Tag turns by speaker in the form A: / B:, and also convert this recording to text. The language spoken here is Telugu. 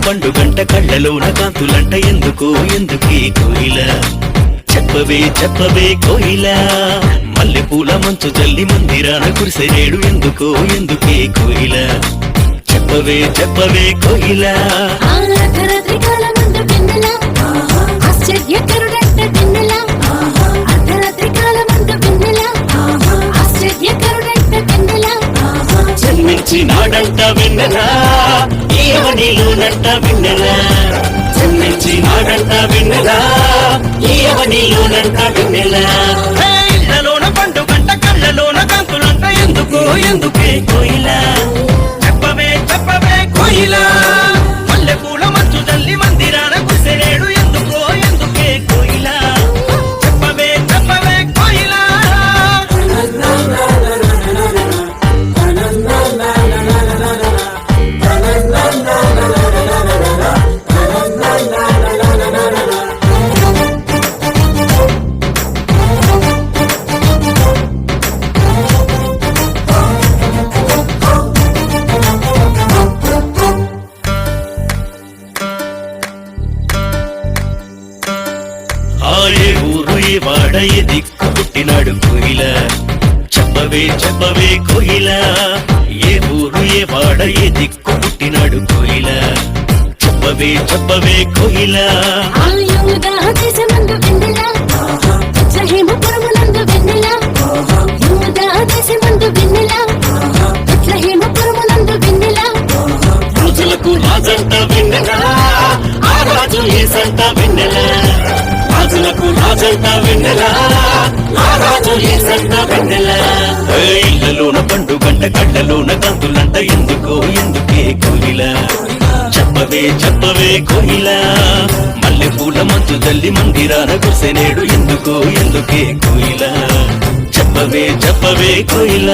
A: పండుగంట కళ్ళలోన కాంతులంట ఎందుకు ఎందుకీ కోయిల చెప్పవే చెప్పవే కోయిల మల్లెపూల మంచు జల్లి మందిరాన కురిసెనేడు ఎందుకు ఎందుకే కోయిల చెప్పవే చెప్పవే కోయిల జన్మించినాడంట వెన్నెలా ఈయవనిలోనంట వెన్నెలా జన్మించినాడంట వెన్నెలా ఈయవనిలోనంట వెన్నెలా ఇళ్ళలోన పండుగంట కళ్ళలోన కాంతులంట ఎందుకు ఎందుకే కోయిల చెప్పవే చెప్పవే కోయిల మల్లెపూల మంచు జల్లి మందిరాన కురిసెనేడు ఎందుకో ఎందుకే కోయిల చెప్పవే చెప్పవే కోయిల ఏ ఊరు ఏ వాడ ఏ దిక్కు పుట్టినాడు కోయిల చెప్పవే చెప్పవే కోయిల ఏ ఊరు ఏ వాడ ఏ దిక్కు పుట్టినాడు కోయిల చెప్పవే చెప్పవే కోయిల రోజులకు రాజంట వెన్నెలా ఆ రాజు ఏసంట వెన్నెలా రాజులకు రాజంట వెన్నెలా ఆ రాజు ఏసంట వెన్నెలా ఇళ్ళలోన పండుగంట కళ్ళలోన కాంతులంట ఎందుకో ఎందుకే కోయిల చెప్పవే చెప్పవే కోయిల మల్లెపూల మంచు జల్లి మందిరాన కురిసెనేడు ఎందుకో ఎందుకే కోయిల చెప్పవే చెప్పవే కోయిల